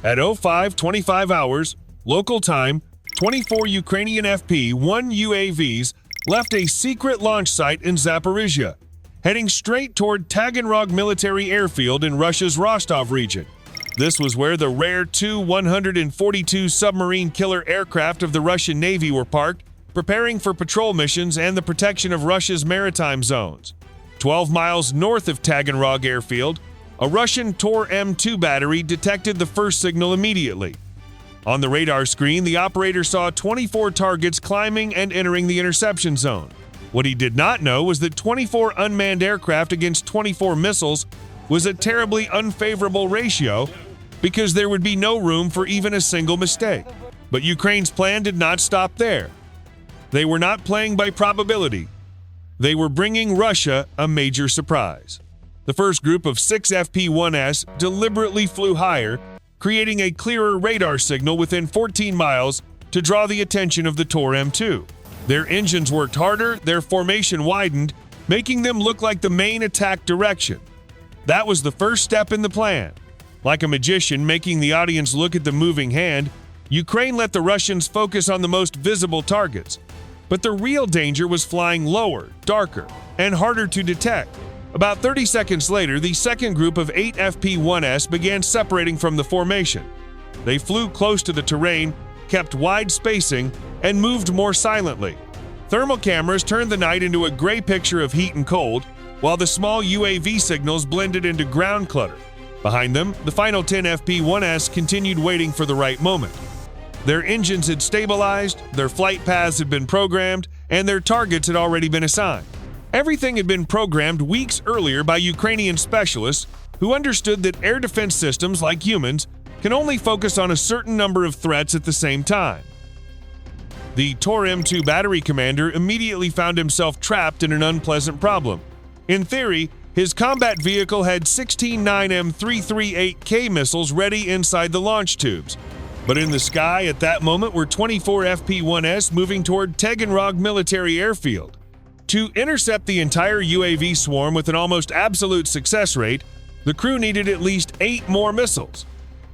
At 05:25 hours, local time, 24 Ukrainian FP-1 UAVs left a secret launch site in Zaporizhzhia, heading straight toward Taganrog military airfield in Russia's Rostov region. This was where the rare Tu-142 submarine killer aircraft of the Russian Navy were parked, preparing for patrol missions and the protection of Russia's maritime zones. 12 miles north of Taganrog airfield, a Russian Tu-142 battery detected the first signal immediately. On the radar screen, the operator saw 24 targets climbing and entering the interception zone. What he did not know was that 24 unmanned aircraft against 24 missiles was a terribly unfavorable ratio because there would be no room for even a single mistake. But Ukraine's plan did not stop there. They were not playing by probability. They were bringing Russia a major surprise. The first group of 6 FP-1s deliberately flew higher, creating a clearer radar signal within 14 miles to draw the attention of the Tu-142. Their engines worked harder, their formation widened, making them look like the main attack direction. That was the first step in the plan. Like a magician making the audience look at the moving hand, Ukraine let the Russians focus on the most visible targets. But the real danger was flying lower, darker, and harder to detect. About 30 seconds later, the second group of 8 FP-1s began separating from the formation. They flew close to the terrain, kept wide spacing, and moved more silently. Thermal cameras turned the night into a gray picture of heat and cold, while the small UAV signals blended into ground clutter. Behind them, the final 10 FP-1s continued waiting for the right moment. Their engines had stabilized, their flight paths had been programmed, and their targets had already been assigned. Everything had been programmed weeks earlier by Ukrainian specialists who understood that air defense systems, like humans, can only focus on a certain number of threats at the same time. The Tu-142 battery commander immediately found himself trapped in an unpleasant problem. In theory, his combat vehicle had 16 9M338K missiles ready inside the launch tubes. But in the sky at that moment were 24 FP-1s moving toward Taganrog military airfield. To intercept the entire UAV swarm with an almost absolute success rate, the crew needed at least 8 more missiles.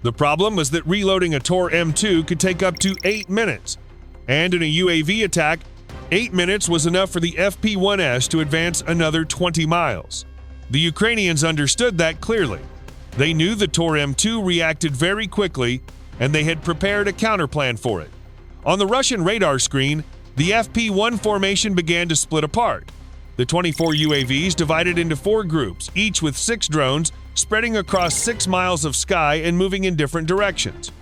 The problem was that reloading a Tu-142 could take up to 8 minutes, and in a UAV attack, 8 minutes was enough for the FP-1s to advance another 20 miles. The Ukrainians understood that clearly. They knew the Tu-142 reacted very quickly, and they had prepared a counterplan for it. On the Russian radar screen, the FP-1 formation began to split apart. The 24 UAVs divided into 4 groups, each with 6 drones, spreading across 6 miles of sky and moving in different directions.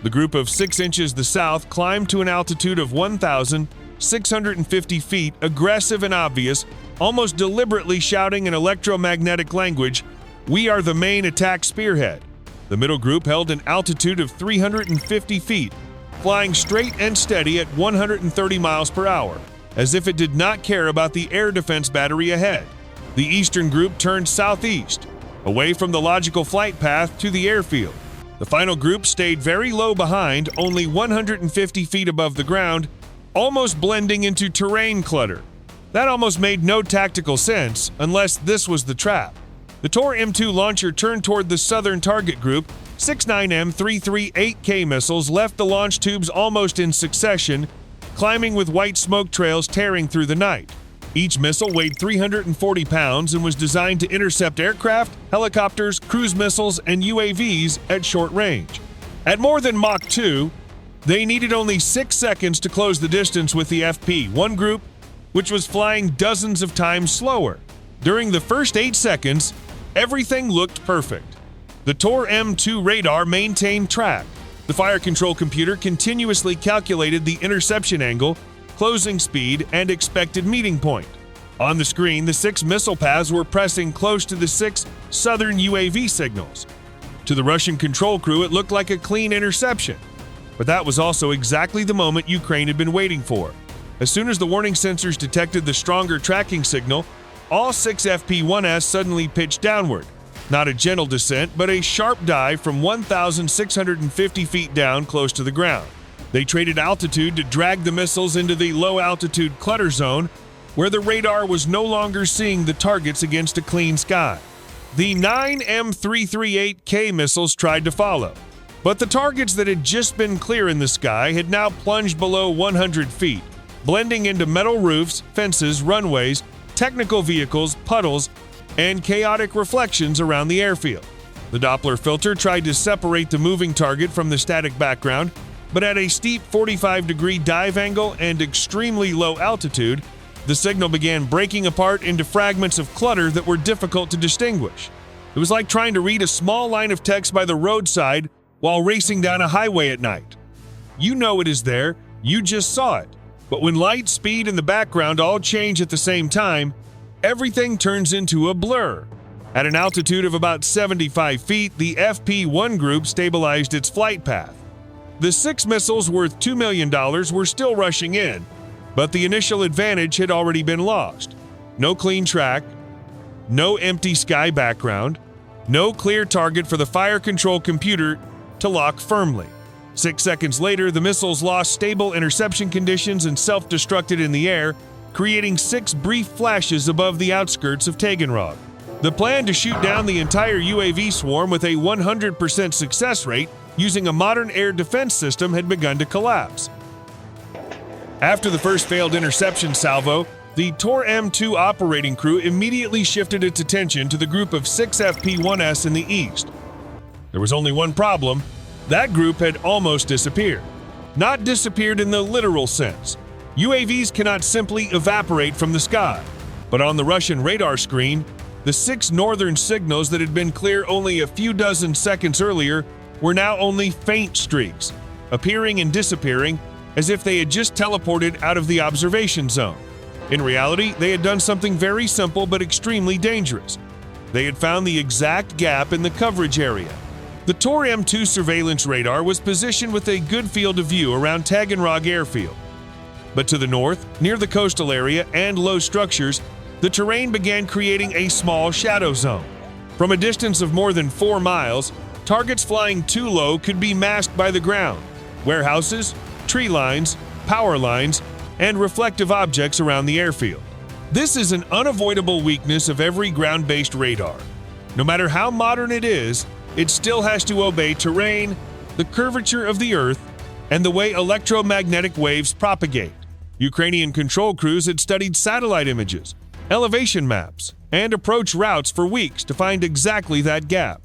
The group of 6 inches to the south climbed to an altitude of 1,650 feet, aggressive and obvious, almost deliberately shouting in electromagnetic language, "We are the main attack spearhead." The middle group held an altitude of 350 feet, flying straight and steady at 130 miles per hour, as if it did not care about the air defense battery ahead. The eastern group turned southeast, away from the logical flight path to the airfield. The final group stayed very low behind, only 150 feet above the ground, almost blending into terrain clutter. That almost made no tactical sense, unless this was the trap. The Tu-142 launcher turned toward the southern target group. 6 9M338K missiles left the launch tubes almost in succession, climbing with white smoke trails tearing through the night. Each missile weighed 340 pounds and was designed to intercept aircraft, helicopters, cruise missiles, and UAVs at short range. At more than Mach 2, they needed only 6 seconds to close the distance with the FP-1 group, which was flying dozens of times slower. During the first 8 seconds, everything looked perfect. The Tu-142 radar maintained track. The fire control computer continuously calculated the interception angle, closing speed, and expected meeting point. On the screen, the 6 missile paths were pressing close to the 6 southern UAV signals. To the Russian control crew, it looked like a clean interception. But that was also exactly the moment Ukraine had been waiting for. As soon as the warning sensors detected the stronger tracking signal, all 6 FP-1s suddenly pitched downward. Not a gentle descent, but a sharp dive from 1,650 feet down close to the ground. They traded altitude to drag the missiles into the low-altitude clutter zone, where the radar was no longer seeing the targets against a clean sky. The 9M338K missiles tried to follow. But the targets that had just been clear in the sky had now plunged below 100 feet, blending into metal roofs, fences, runways, technical vehicles, puddles, and chaotic reflections around the airfield. The Doppler filter tried to separate the moving target from the static background, but at a steep 45-degree dive angle and extremely low altitude, the signal began breaking apart into fragments of clutter that were difficult to distinguish. It was like trying to read a small line of text by the roadside while racing down a highway at night. You know it is there, you just saw it. But when light, speed, and the background all change at the same time, everything turns into a blur. At an altitude of about 75 feet, the FP-1 group stabilized its flight path. The 6 missiles worth $2 million were still rushing in, but the initial advantage had already been lost. No clean track, no empty sky background, no clear target for the fire control computer to lock firmly. 6 seconds later, the missiles lost stable interception conditions and self-destructed in the air, creating 6 brief flashes above the outskirts of Taganrog. The plan to shoot down the entire UAV swarm with a 100% success rate using a modern air defense system had begun to collapse. After the first failed interception salvo, the Tu-142 operating crew immediately shifted its attention to the group of 6 FP-1s in the east. There was only one problem. That group had almost disappeared. Not disappeared in the literal sense. UAVs cannot simply evaporate from the sky. But on the Russian radar screen, the 6 northern signals that had been clear only a few dozen seconds earlier were now only faint streaks, appearing and disappearing as if they had just teleported out of the observation zone. In reality, they had done something very simple but extremely dangerous. They had found the exact gap in the coverage area. The Tu-142 surveillance radar was positioned with a good field of view around Taganrog airfield. But to the north, near the coastal area and low structures, the terrain began creating a small shadow zone. From a distance of more than 4 miles, targets flying too low could be masked by the ground, warehouses, tree lines, power lines, and reflective objects around the airfield. This is an unavoidable weakness of every ground-based radar. No matter how modern it is, it still has to obey terrain, the curvature of the Earth, and the way electromagnetic waves propagate. Ukrainian control crews had studied satellite images, elevation maps, and approach routes for weeks to find exactly that gap.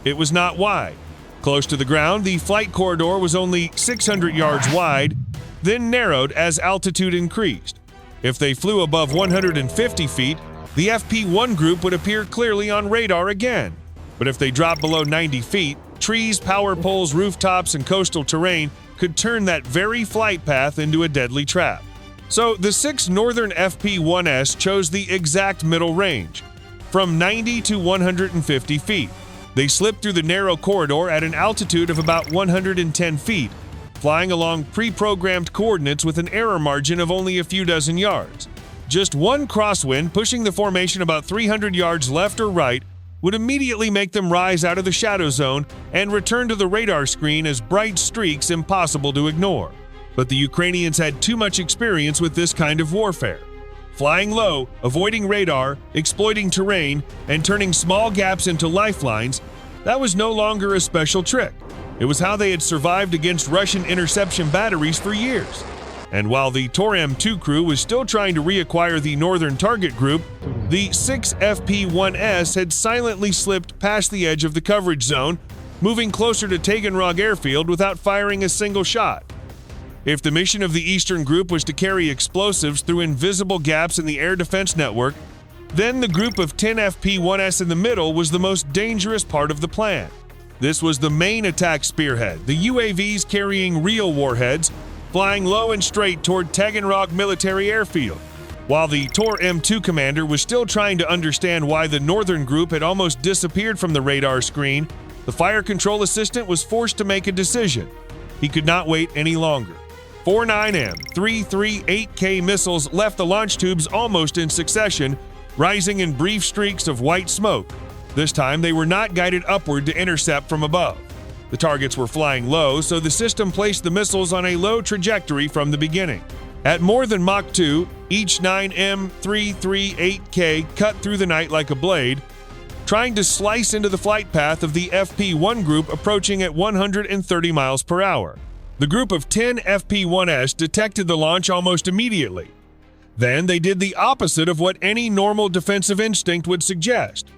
It was not wide. Close to the ground, the flight corridor was only 600 yards wide, then narrowed as altitude increased. If they flew above 150 feet, the FP-1 group would appear clearly on radar again. But if they dropped below 90 feet, trees, power poles, rooftops, and coastal terrain could turn that very flight path into a deadly trap. So the 6 northern FP-1s chose the exact middle range, from 90 to 150 feet. They slipped through the narrow corridor at an altitude of about 110 feet, flying along pre-programmed coordinates with an error margin of only a few dozen yards. Just one crosswind pushing the formation about 300 yards left or right would immediately make them rise out of the shadow zone and return to the radar screen as bright streaks impossible to ignore. But the Ukrainians had too much experience with this kind of warfare. Flying low, avoiding radar, exploiting terrain, and turning small gaps into lifelines, that was no longer a special trick. It was how they had survived against Russian interception batteries for years. And while the Tu-142 crew was still trying to reacquire the northern target group, the 6 FP-1s had silently slipped past the edge of the coverage zone, moving closer to Taganrog airfield without firing a single shot. If the mission of the Eastern Group was to carry explosives through invisible gaps in the air defense network, then the group of 10 FP-1s in the middle was the most dangerous part of the plan. This was the main attack spearhead, the UAVs carrying real warheads, flying low and straight toward Taganrog military airfield. While the Tu-142 commander was still trying to understand why the northern group had almost disappeared from the radar screen, the fire control assistant was forced to make a decision. He could not wait any longer. 4 9M 338K missiles left the launch tubes almost in succession, rising in brief streaks of white smoke. This time they were not guided upward to intercept from above. The targets were flying low, so the system placed the missiles on a low trajectory from the beginning. At more than Mach 2, each 9M 338K cut through the night like a blade, trying to slice into the flight path of the FP-1 group approaching at 130 miles per hour. The group of 10 FP-1s detected the launch almost immediately. Then they did the opposite of what any normal defensive instinct would suggest.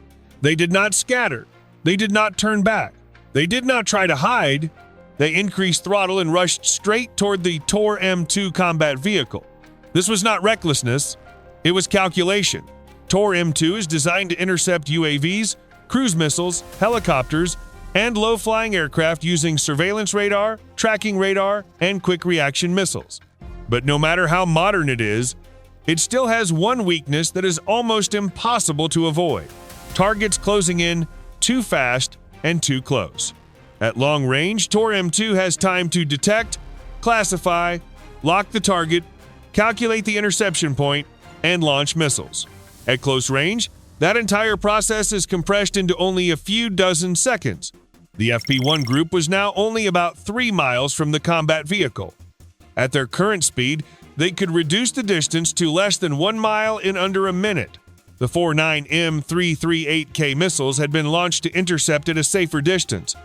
They did not scatter. They did not turn back. They did not try to hide. They increased throttle and rushed straight toward the Tu-142 combat vehicle. This was not recklessness, it was calculation. Tu-142 is designed to intercept UAVs, cruise missiles, helicopters, and low-flying aircraft using surveillance radar, tracking radar, and quick-reaction missiles. But no matter how modern it is, it still has one weakness that is almost impossible to avoid: targets closing in too fast and too close. At long range, Tu-142 has time to detect, classify, lock the target, calculate the interception point, and launch missiles. At close range, that entire process is compressed into only a few dozen seconds. The FP-1 group was now only about 3 miles from the combat vehicle. At their current speed, they could reduce the distance to less than 1 mile in under a minute. The 49M338K missiles had been launched to intercept at a safer distance.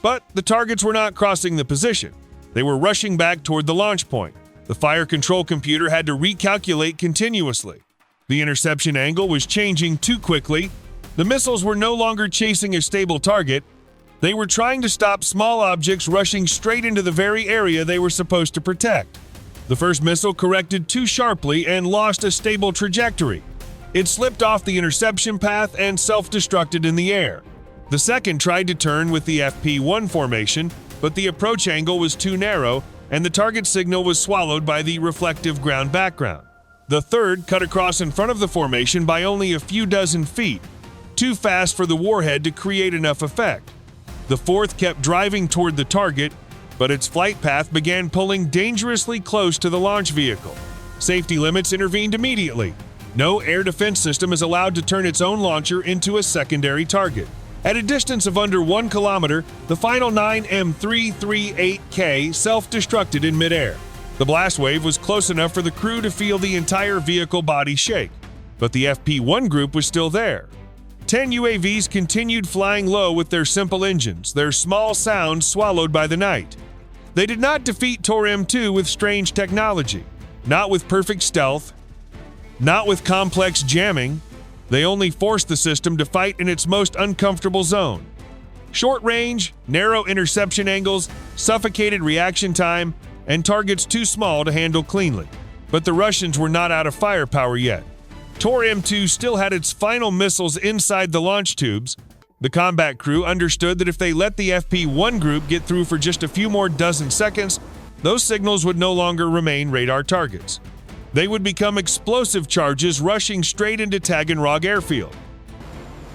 But the targets were not crossing the position. They were rushing back toward the launch point. The fire control computer had to recalculate continuously. The interception angle was changing too quickly. The missiles were no longer chasing a stable target. They were trying to stop small objects rushing straight into the very area they were supposed to protect. The first missile corrected too sharply and lost a stable trajectory. It slipped off the interception path and self-destructed in the air. The second tried to turn with the FP-1 formation, but the approach angle was too narrow and the target signal was swallowed by the reflective ground background. The third cut across in front of the formation by only a few dozen feet, too fast for the warhead to create enough effect. The fourth kept driving toward the target, but its flight path began pulling dangerously close to the launch vehicle. Safety limits intervened immediately. No air defense system is allowed to turn its own launcher into a secondary target. At a distance of under 1 kilometer, the final 9M338K self-destructed in midair. The blast wave was close enough for the crew to feel the entire vehicle body shake, but the FP-1 group was still there. 10 UAVs continued flying low with their simple engines, their small sounds swallowed by the night. They did not defeat Tu-142 with strange technology, not with perfect stealth, not with complex jamming. They only forced the system to fight in its most uncomfortable zone. Short range, narrow interception angles, suffocated reaction time, and targets too small to handle cleanly. But the Russians were not out of firepower yet. Tu-142 still had its final missiles inside the launch tubes. The combat crew understood that if they let the FP-1 group get through for just a few more dozen seconds, those signals would no longer remain radar targets. They would become explosive charges rushing straight into Taganrog airfield.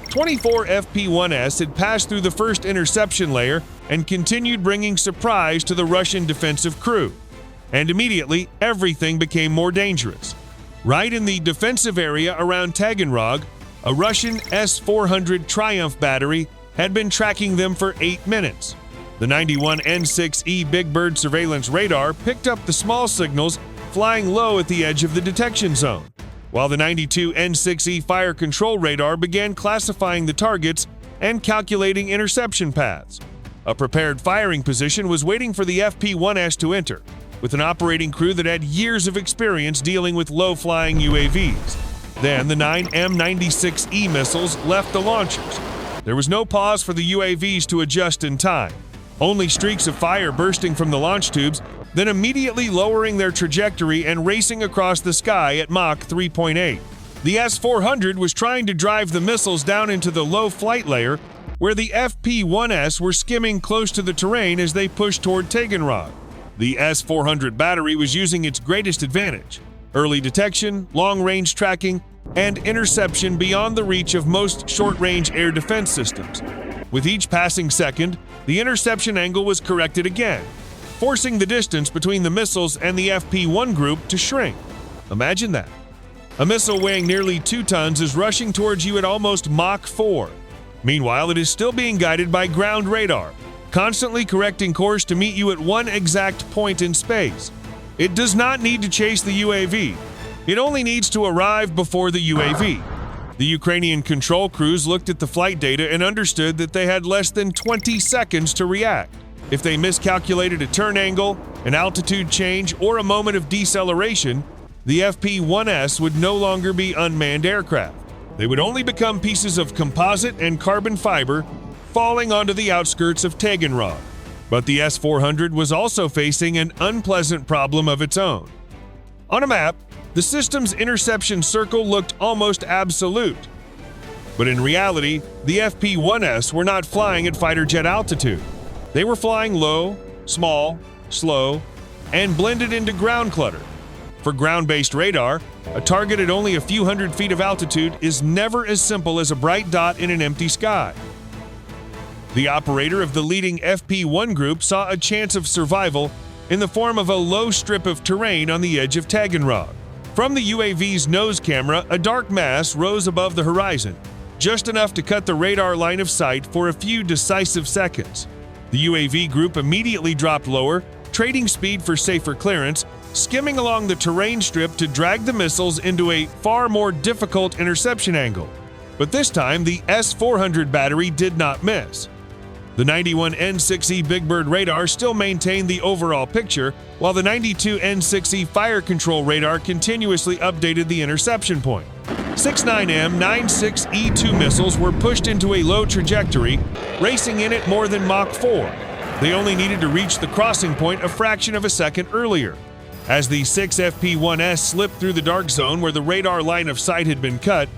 24 FP-1s had passed through the first interception layer and continued bringing surprise to the Russian defensive crew. And immediately, everything became more dangerous. Right in the defensive area around Taganrog, a Russian S-400 Triumph battery had been tracking them for 8 minutes. The 91 N6E Big Bird surveillance radar picked up the small signals flying low at the edge of the detection zone, while the 92 N6E fire control radar began classifying the targets and calculating interception paths. A prepared firing position was waiting for the FP-1s to enter, with an operating crew that had years of experience dealing with low-flying UAVs. Then the 9 M96E missiles left the launchers. There was no pause for the UAVs to adjust in time, only streaks of fire bursting from the launch tubes, then immediately lowering their trajectory and racing across the sky at Mach 3.8. The S-400 was trying to drive the missiles down into the low flight layer, where the FP-1s were skimming close to the terrain as they pushed toward Taganrog. The S-400 battery was using its greatest advantage: early detection, long-range tracking, and interception beyond the reach of most short-range air defense systems. With each passing second, the interception angle was corrected again, forcing the distance between the missiles and the FP-1 group to shrink. Imagine that. A missile weighing nearly 2 tons is rushing towards you at almost Mach 4. Meanwhile, it is still being guided by ground radar, constantly correcting course to meet you at one exact point in space. It does not need to chase the UAV. It only needs to arrive before the UAV. The Ukrainian control crews looked at the flight data and understood that they had less than 20 seconds to react. If they miscalculated a turn angle, an altitude change, or a moment of deceleration, the FP-1S would no longer be unmanned aircraft. They would only become pieces of composite and carbon fiber falling onto the outskirts of Taganrog. But the S-400 was also facing an unpleasant problem of its own. On a map, the system's interception circle looked almost absolute. But in reality, the FP-1S were not flying at fighter jet altitude. They were flying low, small, slow, and blended into ground clutter. For ground-based radar, a target at only a few hundred feet of altitude is never as simple as a bright dot in an empty sky. The operator of the leading FP-1 group saw a chance of survival in the form of a low strip of terrain on the edge of Taganrog. From the UAV's nose camera, a dark mass rose above the horizon, just enough to cut the radar line of sight for a few decisive seconds. The UAV group immediately dropped lower, trading speed for safer clearance, skimming along the terrain strip to drag the missiles into a far more difficult interception angle. But this time, the S-400 battery did not miss. The 91 N6E Big Bird radar still maintained the overall picture, while the 92 N6E fire control radar continuously updated the interception point. 69M 96E2 missiles were pushed into a low trajectory, racing in at more than Mach 4. They only needed to reach the crossing point a fraction of a second earlier. As the 6 FP-1S slipped through the dark zone where the radar line of sight had been cut,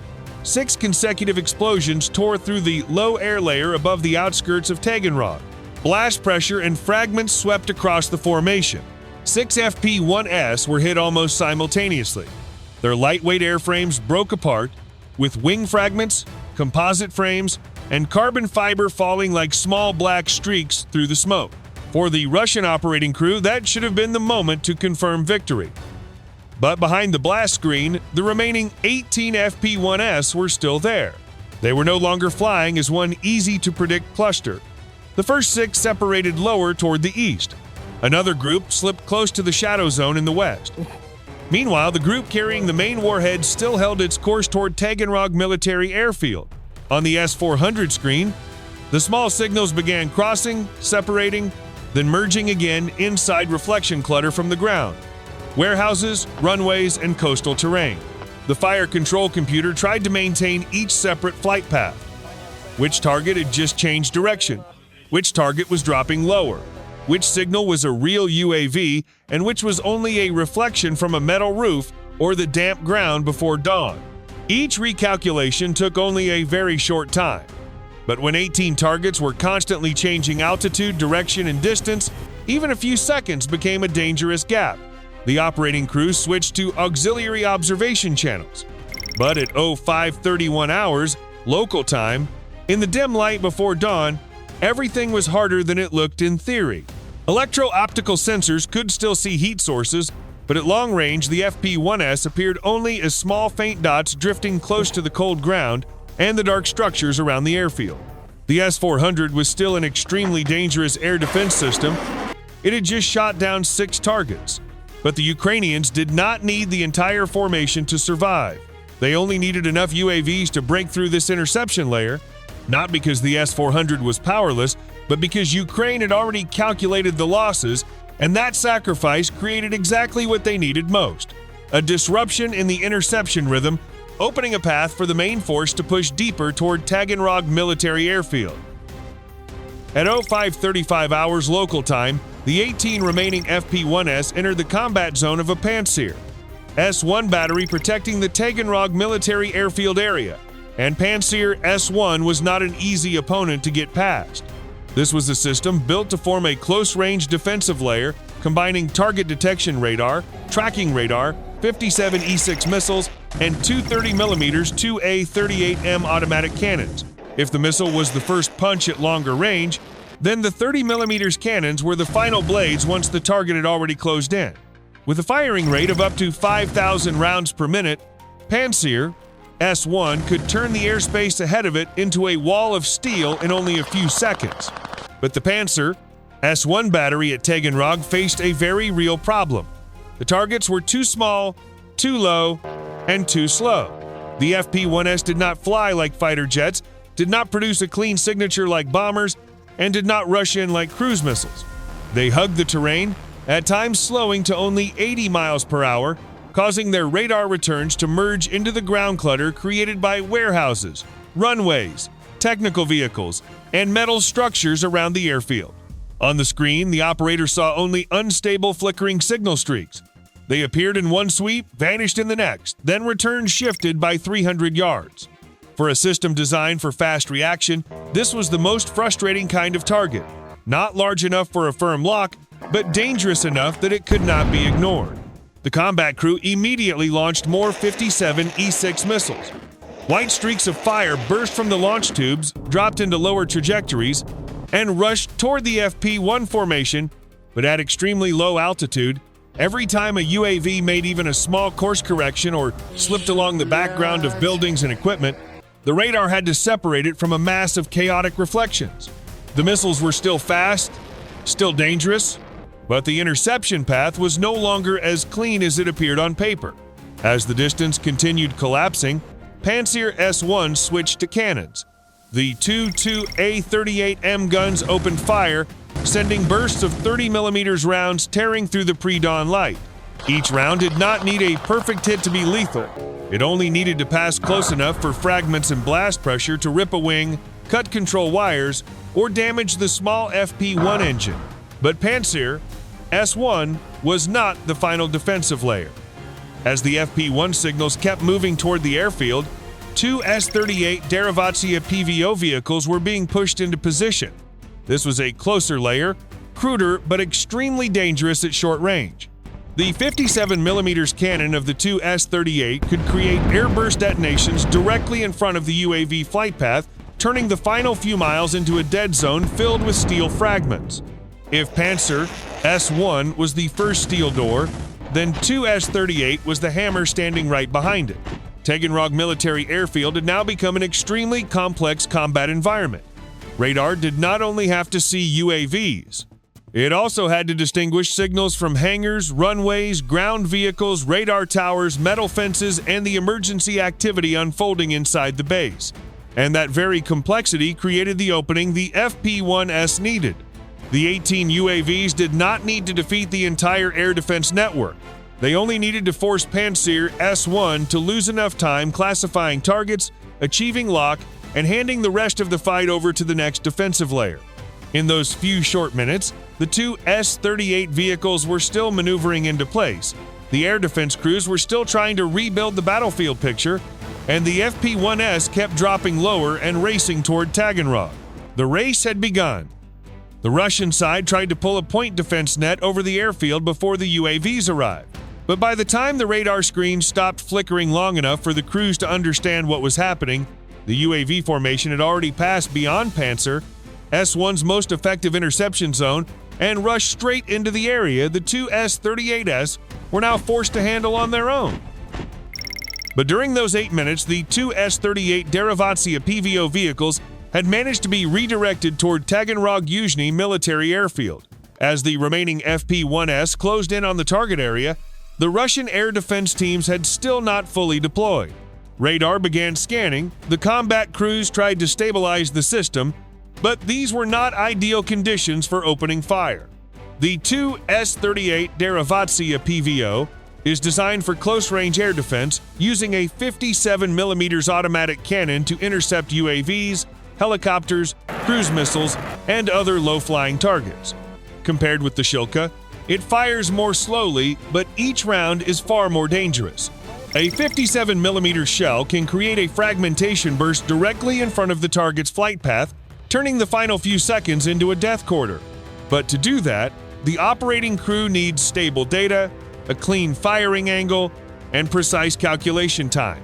6 consecutive explosions tore through the low air layer above the outskirts of Taganrog. Blast pressure and fragments swept across the formation. 6 FP-1S were hit almost simultaneously. Their lightweight airframes broke apart, with wing fragments, composite frames, and carbon fiber falling like small black streaks through the smoke. For the Russian operating crew, that should have been the moment to confirm victory. But behind the blast screen, the remaining 18 FP-1S were still there. They were no longer flying as one easy-to-predict cluster. The first 6 separated lower toward the east. Another group slipped close to the shadow zone in the west. Meanwhile, the group carrying the main warhead still held its course toward Taganrog military airfield. On the S-400 screen, the small signals began crossing, separating, then merging again inside reflection clutter from the ground. Warehouses, runways, and coastal terrain. The fire control computer tried to maintain each separate flight path. Which target had just changed direction? Which target was dropping lower? Which signal was a real UAV and which was only a reflection from a metal roof or the damp ground before dawn? Each recalculation took only a very short time. But when 18 targets were constantly changing altitude, direction, and distance, even a few seconds became a dangerous gap. The operating crew switched to auxiliary observation channels. But at 0531 hours, local time, in the dim light before dawn, everything was harder than it looked in theory. Electro-optical sensors could still see heat sources, but at long range, the FP-1S appeared only as small faint dots drifting close to the cold ground and the dark structures around the airfield. The S-400 was still an extremely dangerous air defense system. It had just shot down 6 targets. But the Ukrainians did not need the entire formation to survive. They only needed enough UAVs to break through this interception layer, not because the S-400 was powerless, but because Ukraine had already calculated the losses, and that sacrifice created exactly what they needed most: a disruption in the interception rhythm, opening a path for the main force to push deeper toward Taganrog military airfield. At 0535 hours local time, the 18 remaining FP-1S entered the combat zone of a Pantsir S-1 battery protecting the Taganrog military airfield area, and Pantsir S-1 was not an easy opponent to get past. This was a system built to form a close-range defensive layer combining target detection radar, tracking radar, 57 E-6 missiles, and 230mm 2A38M automatic cannons. If the missile was the first punch at longer range, then the 30mm cannons were the final blades once the target had already closed in. With a firing rate of up to 5,000 rounds per minute, Pantsir S-1 could turn the airspace ahead of it into a wall of steel in only a few seconds. But the Pantsir S-1 battery at Taganrog faced a very real problem. The targets were too small, too low, and too slow. The FP-1S did not fly like fighter jets, did not produce a clean signature like bombers, and did not rush in like cruise missiles. They hugged the terrain, at times slowing to only 80 miles per hour, causing their radar returns to merge into the ground clutter created by warehouses, runways, technical vehicles, and metal structures around the airfield. On the screen, the operator saw only unstable flickering signal streaks. They appeared in one sweep, vanished in the next, then returned shifted by 300 yards. For a system designed for fast reaction, this was the most frustrating kind of target. Not large enough for a firm lock, but dangerous enough that it could not be ignored. The combat crew immediately launched more 57 E-6 missiles. White streaks of fire burst from the launch tubes, dropped into lower trajectories, and rushed toward the FP-1 formation, but at extremely low altitude. Every time a UAV made even a small course correction or slipped along the background of buildings and equipment, the radar had to separate it from a mass of chaotic reflections. The missiles were still fast, still dangerous, but the interception path was no longer as clean as it appeared on paper. As the distance continued collapsing, Pantsir S-1 switched to cannons. The two Tu-142 guns opened fire, sending bursts of 30mm rounds tearing through the pre-dawn light. Each round did not need a perfect hit to be lethal. It only needed to pass close enough for fragments and blast pressure to rip a wing, cut control wires, or damage the small FP-1 engine. But Pantsir S-1 was not the final defensive layer. As the FP-1 signals kept moving toward the airfield, two S-38 Derivatsiya-PVO vehicles were being pushed into position. This was a closer layer, cruder but extremely dangerous at short range. The 57mm cannon of the two S-38 could create airburst detonations directly in front of the UAV flight path, turning the final few miles into a dead zone filled with steel fragments. If Pantsir S-1 was the first steel door, then two S-38 was the hammer standing right behind it. Taganrog military airfield had now become an extremely complex combat environment. Radar did not only have to see UAVs, it also had to distinguish signals from hangars, runways, ground vehicles, radar towers, metal fences, and the emergency activity unfolding inside the base. And that very complexity created the opening the FP-1S needed. The 18 UAVs did not need to defeat the entire air defense network. They only needed to force Pantsir S-1 to lose enough time classifying targets, achieving lock, and handing the rest of the fight over to the next defensive layer. In those few short minutes, the two S-38 vehicles were still maneuvering into place. The air defense crews were still trying to rebuild the battlefield picture, and the FP-1S kept dropping lower and racing toward Taganrog. The race had begun. The Russian side tried to pull a point defense net over the airfield before the UAVs arrived. But by the time the radar screens stopped flickering long enough for the crews to understand what was happening, the UAV formation had already passed beyond Pantsir S-1's most effective interception zone and rushed straight into the area the two S-38s were now forced to handle on their own. But during those 8 minutes, the two S-38 Derivatsiya-PVO vehicles had managed to be redirected toward Taganrog Yuzhny military airfield. As the remaining FP-1S closed in on the target area, the Russian air defense teams had still not fully deployed. Radar began scanning, the combat crews tried to stabilize the system, but these were not ideal conditions for opening fire. The two S-38 Derivatsiya-PVO is designed for close-range air defense using a 57mm automatic cannon to intercept UAVs, helicopters, cruise missiles, and other low-flying targets. Compared with the Shilka, it fires more slowly, but each round is far more dangerous. A 57mm shell can create a fragmentation burst directly in front of the target's flight path, turning the final few seconds into a death quarter. But to do that, the operating crew needs stable data, a clean firing angle, and precise calculation time.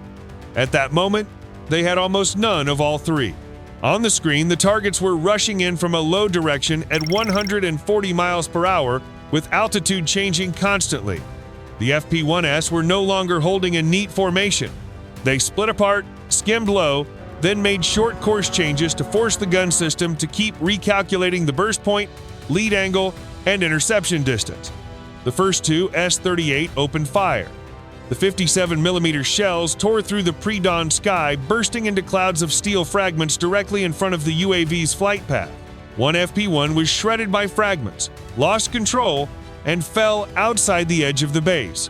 At that moment, they had almost none of all three. On the screen, the targets were rushing in from a low direction at 140 miles per hour, with altitude changing constantly. The FP-1S were no longer holding a neat formation. They split apart, skimmed low, then made short course changes to force the gun system to keep recalculating the burst point, lead angle, and interception distance. The first two S-38 opened fire. The 57mm shells tore through the pre-dawn sky, bursting into clouds of steel fragments directly in front of the UAV's flight path. One FP-1 was shredded by fragments, lost control, and fell outside the edge of the base.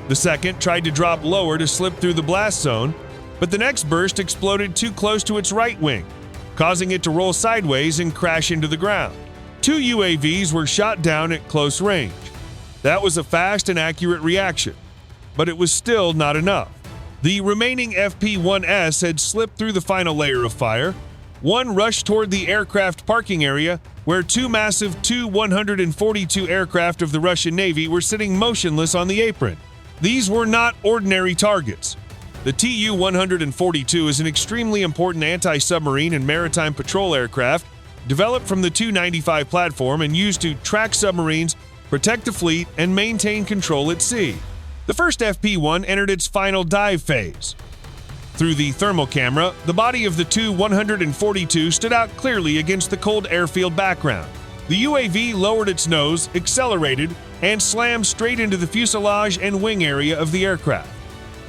The second tried to drop lower to slip through the blast zone, but the next burst exploded too close to its right wing, causing it to roll sideways and crash into the ground. 2 UAVs were shot down at close range. That was a fast and accurate reaction, but it was still not enough. The remaining FP-1S had slipped through the final layer of fire. One rushed toward the aircraft parking area, where 2 massive Tu-142 aircraft of the Russian Navy were sitting motionless on the apron. These were not ordinary targets. The Tu-142 is an extremely important anti-submarine and maritime patrol aircraft developed from the Tu-95 platform and used to track submarines, protect the fleet, and maintain control at sea. The first FP-1 entered its final dive phase. Through the thermal camera, the body of the Tu-142 stood out clearly against the cold airfield background. The UAV lowered its nose, accelerated, and slammed straight into the fuselage and wing area of the aircraft.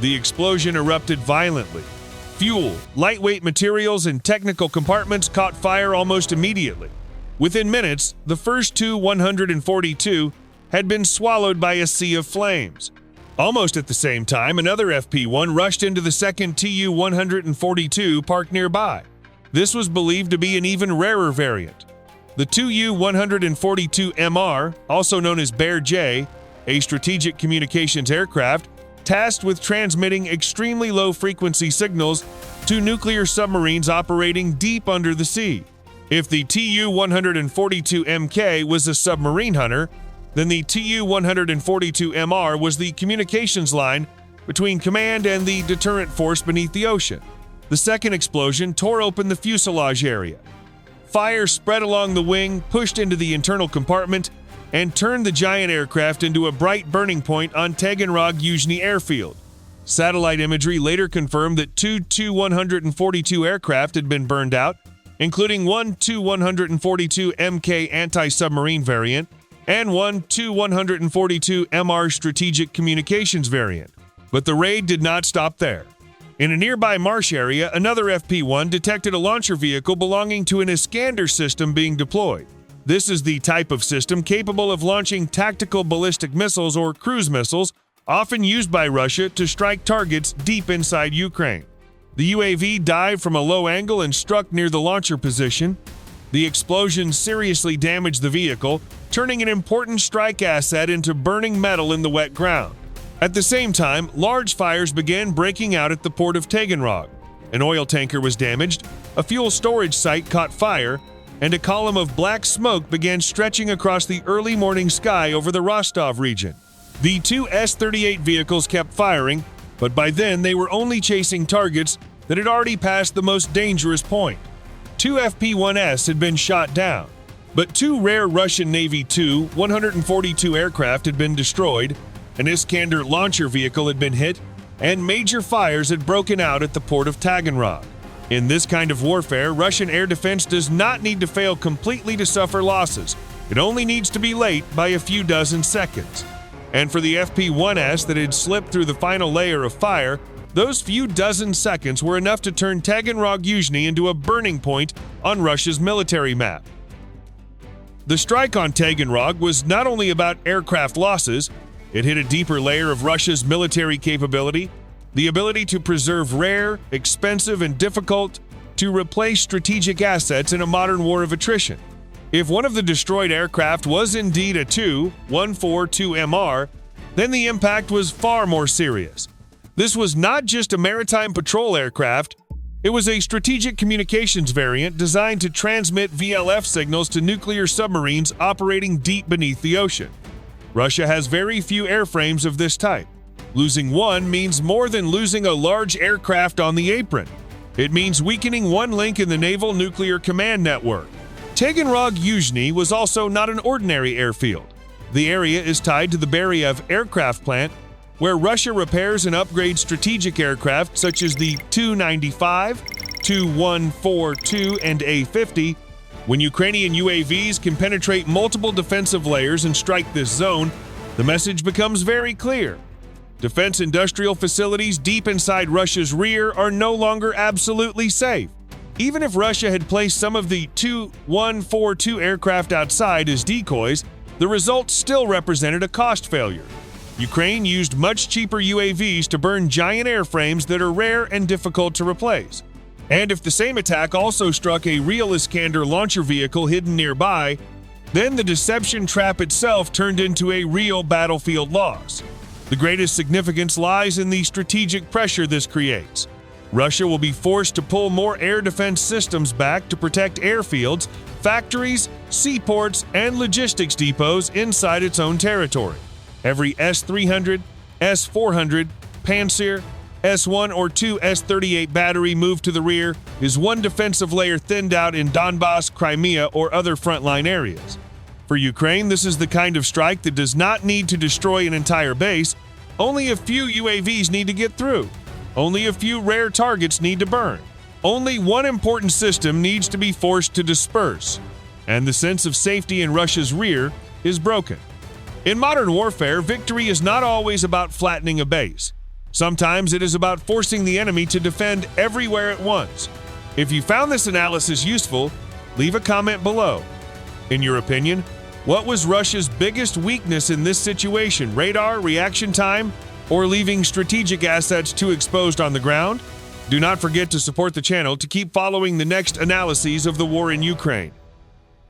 The explosion erupted violently. Fuel, lightweight materials, and technical compartments caught fire almost immediately. Within minutes, the first Tu-142 had been swallowed by a sea of flames. Almost at the same time, another FP-1 rushed into the second Tu-142 parked nearby. This was believed to be an even rarer variant. The Tu-142MR, also known as Beriev, a strategic communications aircraft, tasked with transmitting extremely low-frequency signals to nuclear submarines operating deep under the sea. If the Tu-142MK was a submarine hunter, then the Tu-142MR was the communications line between command and the deterrent force beneath the ocean. The second explosion tore open the fuselage area. Fire spread along the wing, pushed into the internal compartment, and turned the giant aircraft into a bright burning point on Taganrog Yuzhny airfield. Satellite imagery later confirmed that 2 Tu-142 aircraft had been burned out, including one Tu-142MK anti-submarine variant and one Tu-142MR strategic communications variant. But the raid did not stop there. In a nearby marsh area, another FP-1 detected a launcher vehicle belonging to an Iskander system being deployed. This is the type of system capable of launching tactical ballistic missiles or cruise missiles, often used by Russia to strike targets deep inside Ukraine. The UAV dived from a low angle and struck near the launcher position. The explosion seriously damaged the vehicle, turning an important strike asset into burning metal in the wet ground. At the same time, large fires began breaking out at the port of Taganrog. An oil tanker was damaged, a fuel storage site caught fire, and a column of black smoke began stretching across the early morning sky over the Rostov region. The 2 S-38 vehicles kept firing, but by then they were only chasing targets that had already passed the most dangerous point. 2 FP-1S had been shot down, but 2 rare Russian Navy Tu-142 aircraft had been destroyed, an Iskander launcher vehicle had been hit, and major fires had broken out at the port of Taganrog. In this kind of warfare, Russian air defense does not need to fail completely to suffer losses. It only needs to be late by a few dozen seconds. And for the FP-1S that had slipped through the final layer of fire, those few dozen seconds were enough to turn Taganrog Yuzhny into a burning point on Russia's military map. The strike on Taganrog was not only about aircraft losses, it hit a deeper layer of Russia's military capability, the ability to preserve rare, expensive, and difficult to replace strategic assets in a modern war of attrition. If one of the destroyed aircraft was indeed a Tu-142MR, then the impact was far more serious. This was not just a maritime patrol aircraft, it was a strategic communications variant designed to transmit VLF signals to nuclear submarines operating deep beneath the ocean. Russia has very few airframes of this type. Losing one means more than losing a large aircraft on the apron. It means weakening one link in the naval nuclear command network. Taganrog Yuzhny was also not an ordinary airfield. The area is tied to the Beriev aircraft plant, where Russia repairs and upgrades strategic aircraft such as the Tu-95, Tu-142, and A-50. When Ukrainian UAVs can penetrate multiple defensive layers and strike this zone, the message becomes very clear. Defense industrial facilities deep inside Russia's rear are no longer absolutely safe. Even if Russia had placed some of the Tu-142 aircraft outside as decoys, the result still represented a cost failure. Ukraine used much cheaper UAVs to burn giant airframes that are rare and difficult to replace. And if the same attack also struck a real Iskander launcher vehicle hidden nearby, then the deception trap itself turned into a real battlefield loss. The greatest significance lies in the strategic pressure this creates. Russia will be forced to pull more air defense systems back to protect airfields, factories, seaports, and logistics depots inside its own territory. Every S-300, S-400, Pantsir, S-1 or 2 S-38 battery moved to the rear is one defensive layer thinned out in Donbass, Crimea, or other frontline areas. For Ukraine, this is the kind of strike that does not need to destroy an entire base. Only a few UAVs need to get through. Only a few rare targets need to burn. Only one important system needs to be forced to disperse. And the sense of safety in Russia's rear is broken. In modern warfare, victory is not always about flattening a base. Sometimes it is about forcing the enemy to defend everywhere at once. If you found this analysis useful, leave a comment below. In your opinion, what was Russia's biggest weakness in this situation? Radar, reaction time, or leaving strategic assets too exposed on the ground? Do not forget to support the channel to keep following the next analyses of the war in Ukraine.